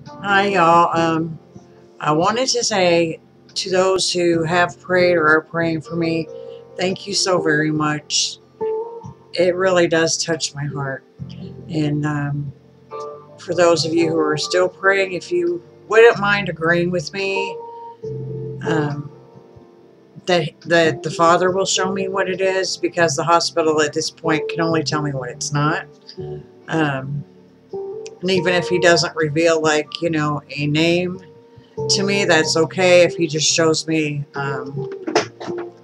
Hi, y'all. I wanted to say to those who have prayed or are praying for me, thank you so very much. It really does touch my heart. And for those of you who are still praying, if you wouldn't mind agreeing with me, um, that the Father will show me what it is, because the hospital at this point can only tell me what it's not. Um, and even if He doesn't reveal, like, a name to me, that's okay. If He just shows me,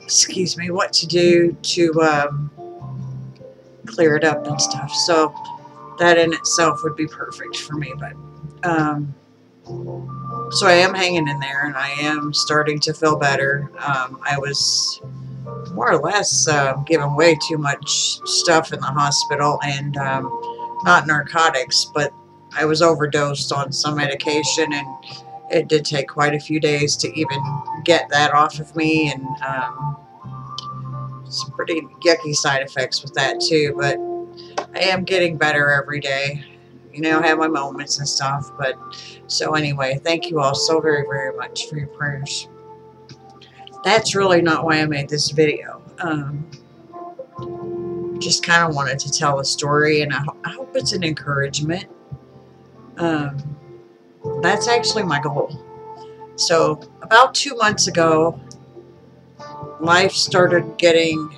excuse me, what to do to clear it up and stuff. So that in itself would be perfect for me. But so I am hanging in there, and I am starting to feel better. I was more or less given way too much stuff in the hospital, and not narcotics, but I was overdosed on some medication, and it did take quite a few days to even get that off of me, and some pretty yucky side effects with that too. But I am getting better every day. I have my moments and stuff. But so anyway, thank you all so very, very much for your prayers. That's really not why I made this video. Just kind of wanted to tell a story, and I hope it's an encouragement. Um, that's actually my goal. So about 2 months ago, life started getting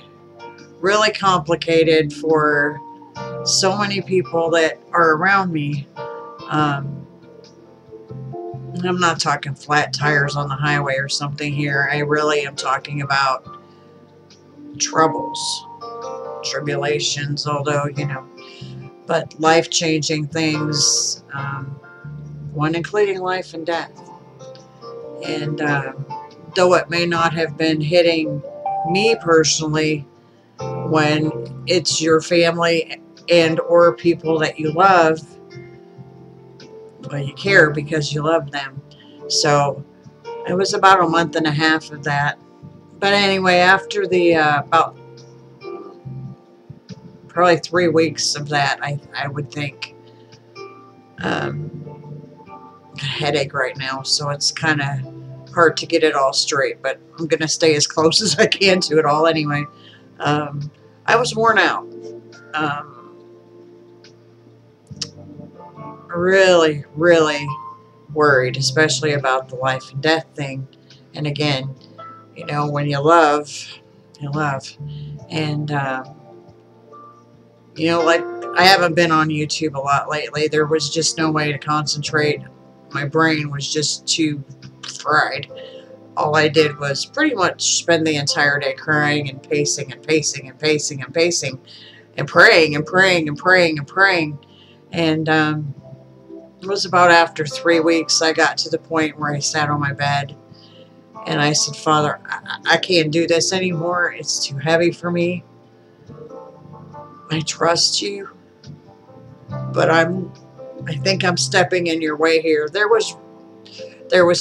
really complicated for so many people that are around me. I'm not talking flat tires on the highway or something here. I really am talking about troubles, tribulations, although, but life-changing things, one including life and death. And though it may not have been hitting me personally, when it's your family and or people that you love, well, you care because you love them. So it was about a month and a half of that. But anyway, after the about probably 3 weeks of that, I would think, a headache right now, so it's kind of hard to get it all straight, but I'm going to stay as close as I can to it all anyway. I was worn out. Um, really, really worried, especially about the life and death thing. And again, when you love, you love. And, like, I haven't been on YouTube a lot lately. There was just no way to concentrate. My brain was just too fried. All I did was pretty much spend the entire day crying and pacing and pacing and pacing and pacing and praying and praying and praying and praying. And it was about after 3 weeks I got to the point where I sat on my bed and I said, Father, I can't do this anymore. It's too heavy for me. I trust you, but I think I'm stepping in your way here. There was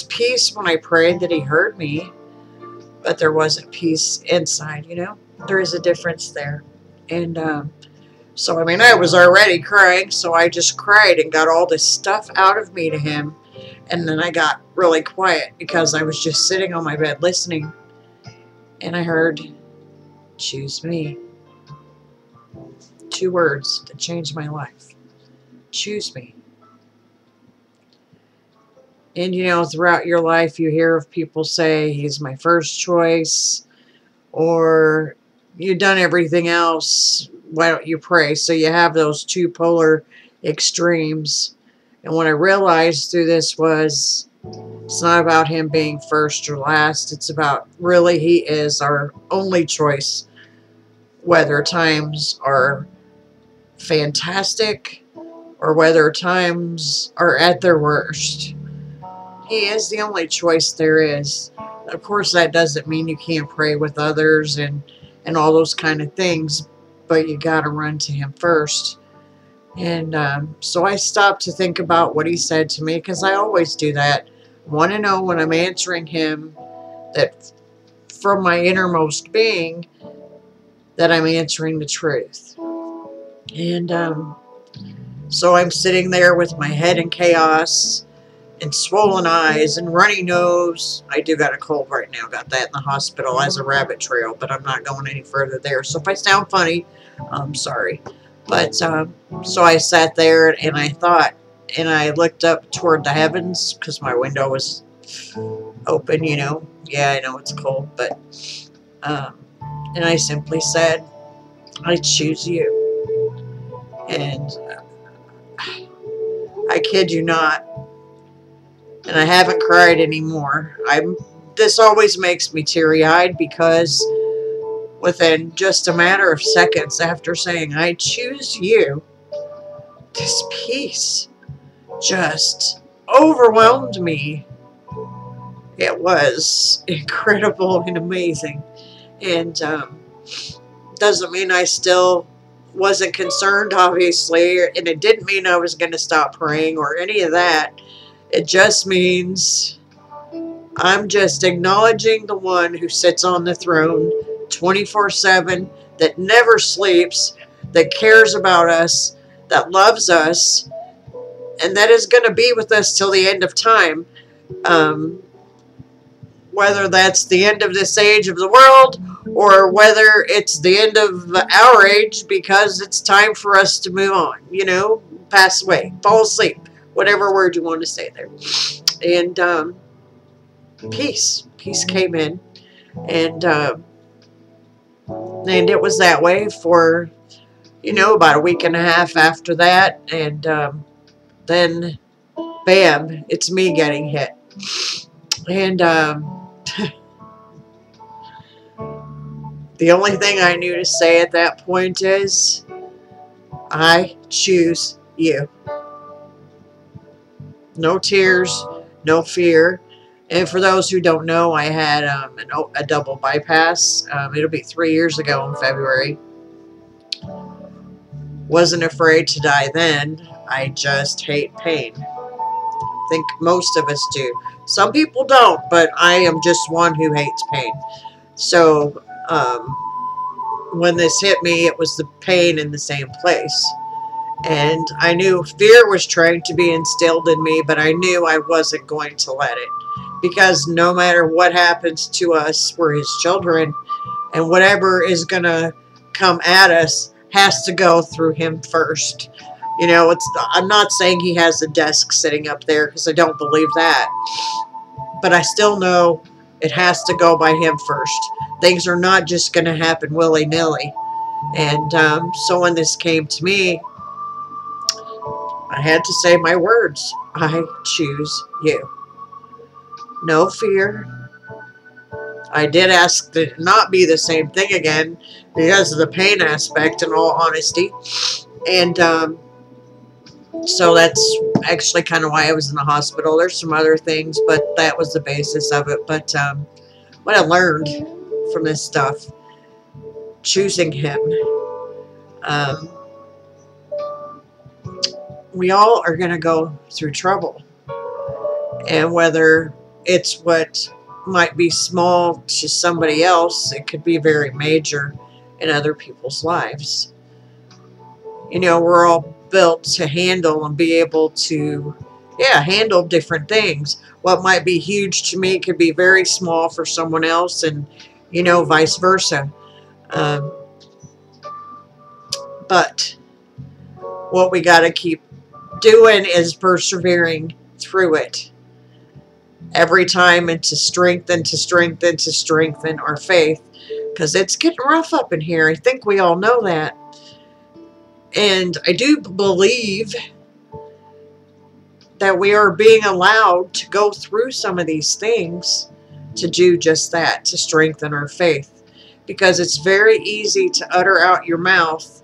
peace when I prayed that He heard me, but there wasn't peace inside. There is a difference there. And so I mean, I was already crying, so I just cried and got all this stuff out of me to Him. And then I got really quiet because I was just sitting on my bed listening, and I heard, choose me. 2 words that changed my life. Choose me. And throughout your life you hear of people say, He's my first choice, or you've done everything else, why don't you pray? So you have those 2 polar extremes. And what I realized through this was, it's not about Him being first or last. It's about, really, He is our only choice, whether times are fantastic or whether times are at their worst. He is the only choice there is. Of course, that doesn't mean you can't pray with others and all those kind of things, but you got to run to Him first. And so I stopped to think about what He said to me, because I always do that. I want to know when I'm answering Him, that from my innermost being, that I'm answering the truth. And so I'm sitting there with my head in chaos, and swollen eyes and runny nose. I do got a cold right now. Got that in the hospital as a rabbit trail, but I'm not going any further there. So if I sound funny, I'm sorry. But so I sat there and I thought, and I looked up toward the heavens because my window was open, you know. Yeah, I know it's cold, but and I simply said, I choose you. And I kid you not, and I haven't cried anymore. This always makes me teary-eyed because within just a matter of seconds after saying, I choose you, this peace just overwhelmed me. It was incredible and amazing. And doesn't mean I still wasn't concerned, obviously, and it didn't mean I was going to stop praying or any of that. It just means I'm just acknowledging the one who sits on the throne 24/7, that never sleeps, that cares about us, that loves us, and that is going to be with us till the end of time. Whether that's the end of this age of the world or whether it's the end of our age because it's time for us to move on, you know, pass away, fall asleep, whatever word you want to say there. And peace came in, and it was that way for, you know, about a week and a half after that, and then bam, it's me getting hit. And the only thing I knew to say at that point is, I choose you. No tears, no fear. And for those who don't know, I had a double bypass. It'll be 3 years ago in February. Wasn't afraid to die then. I just hate pain. I think most of us do. Some people don't, but I am just one who hates pain. So when this hit me, it was the pain in the same place. And I knew fear was trying to be instilled in me, but I knew I wasn't going to let it. Because no matter what happens to us, we're his children. And whatever is going to come at us has to go through him first. You know, I'm not saying he has a desk sitting up there, because I don't believe that. But I still know it has to go by him first. Things are not just going to happen willy-nilly. And so when this came to me, I had to say my words. I choose you. No fear. I did ask that it not be the same thing again because of the pain aspect, in all honesty. And so that's actually kind of why I was in the hospital. There's some other things, but that was the basis of it. But what I learned from this stuff, choosing him, we all are going to go through trouble. And whether it's what might be small to somebody else, it could be very major in other people's lives. You know, we're all built to handle and be able to, handle different things. What might be huge to me could be very small for someone else, and, you know, vice versa. But what we got to keep doing is persevering through it every time, and to strengthen our faith, because it's getting rough up in here. I think we all know that. And I do believe that we are being allowed to go through some of these things to do just that, to strengthen our faith. Because it's very easy to utter out your mouth,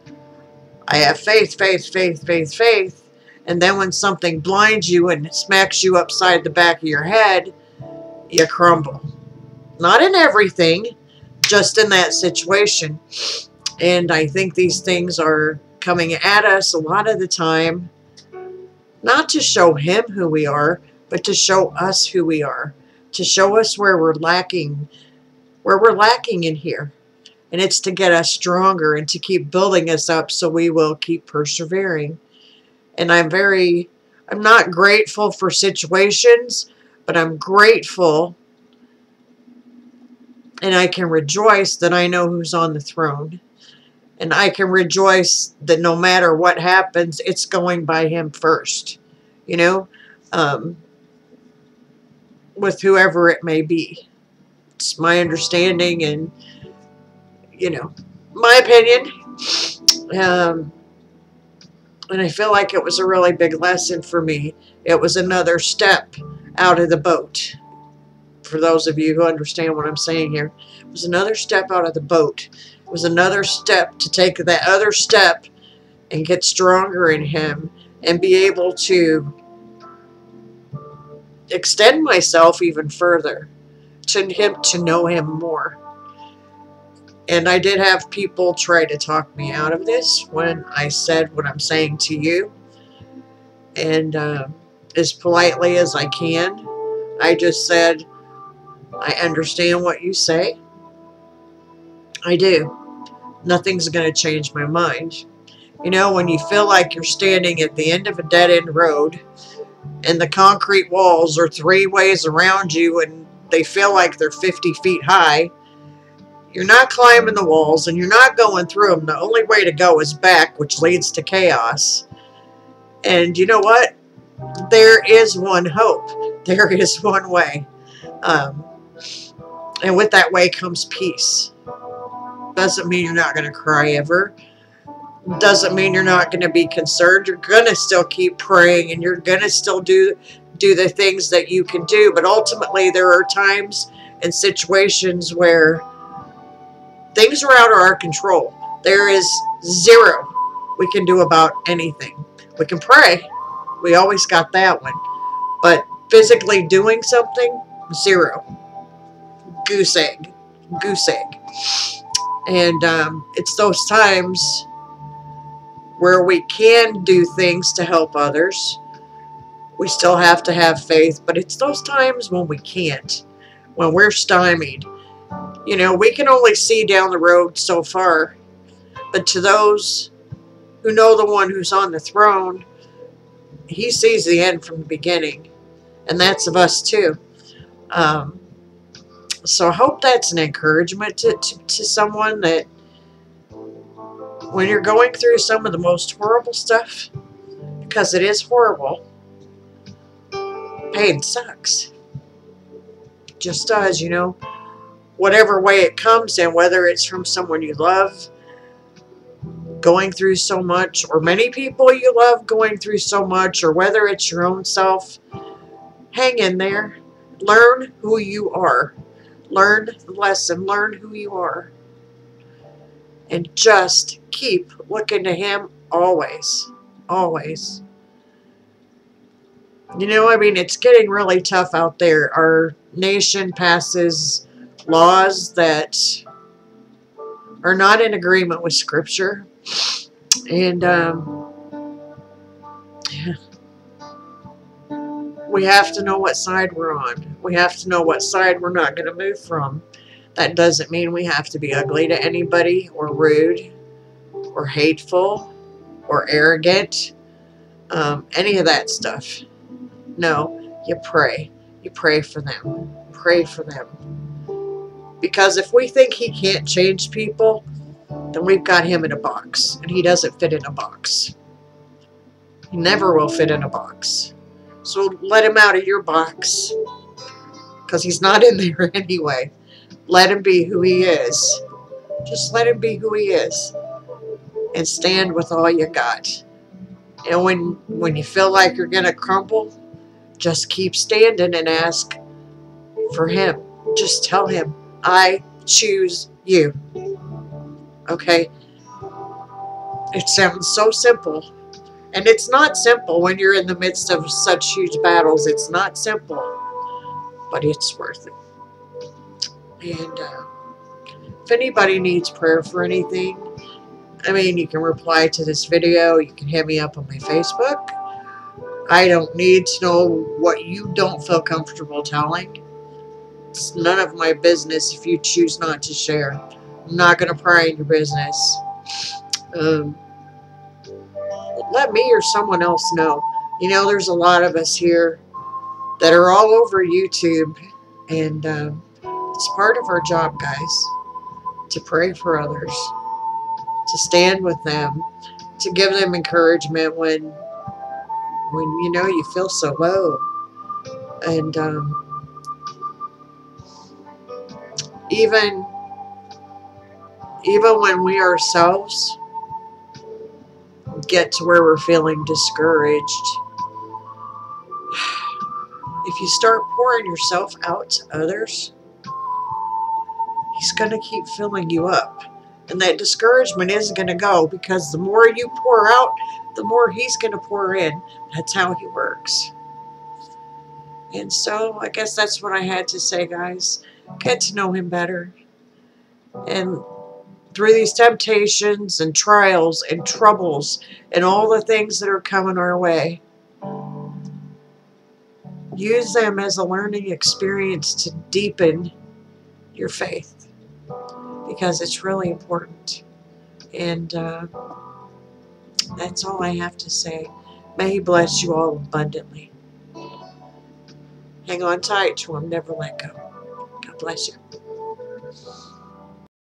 I have faith, faith, faith, faith, faith. And then when something blinds you and smacks you upside the back of your head, you crumble. Not in everything, just in that situation. And I think these things are coming at us a lot of the time, not to show him who we are, but to show us who we are. To show us where we're lacking in here. And it's to get us stronger and to keep building us up so we will keep persevering. And I'm very I'm not grateful for situations, but I'm grateful and I can rejoice that I know who's on the throne. And I can rejoice that no matter what happens, it's going by him first. You know, um, with whoever it may be. It's my understanding and, you know, my opinion. Um, and I feel like it was a really big lesson for me. It was another step out of the boat. For those of you who understand what I'm saying here, it was another step out of the boat. It was another step to take that other step and get stronger in him and be able to extend myself even further to know him more. And I did have people try to talk me out of this when I said what I'm saying to you. And as politely as I can, I just said, I understand what you say. I do. Nothing's going to change my mind. You know, when you feel like you're standing at the end of a dead-end road and the concrete walls are 3 ways around you and they feel like they're 50 feet high, you're not climbing the walls and you're not going through them. The only way to go is back, which leads to chaos. And you know what? There is one hope. There is one way. And with that way comes peace. Doesn't mean you're not going to cry ever. Doesn't mean you're not going to be concerned. You're going to still keep praying and you're going to still do the things that you can do. But ultimately, there are times and situations where things are out of our control. There is zero we can do about anything. We can pray. We always got that one. But physically doing something, zero. Goose egg. Goose egg. And it's those times where we can do things to help others. We still have to have faith, but it's those times when we can't, when we're stymied. You know, we can only see down the road so far, but to those who know the one who's on the throne, he sees the end from the beginning, and that's of us too. So I hope that's an encouragement to someone that when you're going through some of the most horrible stuff, because it is horrible, pain sucks. It just does, you know. Whatever way it comes in, whether it's from someone you love going through so much, or many people you love going through so much, or whether it's your own self, hang in there. Learn who you are. Learn the lesson. Learn who you are. And just keep looking to him always. Always. You know, I mean, it's getting really tough out there. Our nation passes laws that are not in agreement with Scripture. And we have to know what side we're on. We have to know what side we're not going to move from. That doesn't mean we have to be ugly to anybody, or rude, or hateful, or arrogant, any of that stuff. No, you pray. You pray for them. Pray for them. Because if we think he can't change people, then we've got him in a box, and he doesn't fit in a box. He never will fit in a box. So let him out of your box, because he's not in there anyway. Let him be who he is. Just let him be who he is. And stand with all you got. And when you feel like you're going to crumble, just keep standing and ask for him. Just tell him, I choose you. Okay? It sounds so simple. And it's not simple when you're in the midst of such huge battles. It's not simple. But it's worth it. And if anybody needs prayer for anything, I mean, you can reply to this video. You can hit me up on my Facebook. I don't need to know what you don't feel comfortable telling. It's none of my business if you choose not to share. I'm not going to pry in your business. Let me or someone else know. You know, there's a lot of us here that are all over YouTube, and it's part of our job, guys, to pray for others, to stand with them, to give them encouragement when you know you feel so low. And even when we ourselves get to where we're feeling discouraged, if you start pouring yourself out to others, He's going to keep filling you up. And that discouragement isn't going to go, because the more you pour out, the more He's going to pour in. That's how He works. And so I guess that's what I had to say, guys. Get to know Him better. And through these temptations and trials and troubles and all the things that are coming our way, use them as a learning experience to deepen your faith, because it's really important. And that's all I have to say. May He bless you all abundantly. Hang on tight to Him. Never let go. God bless you.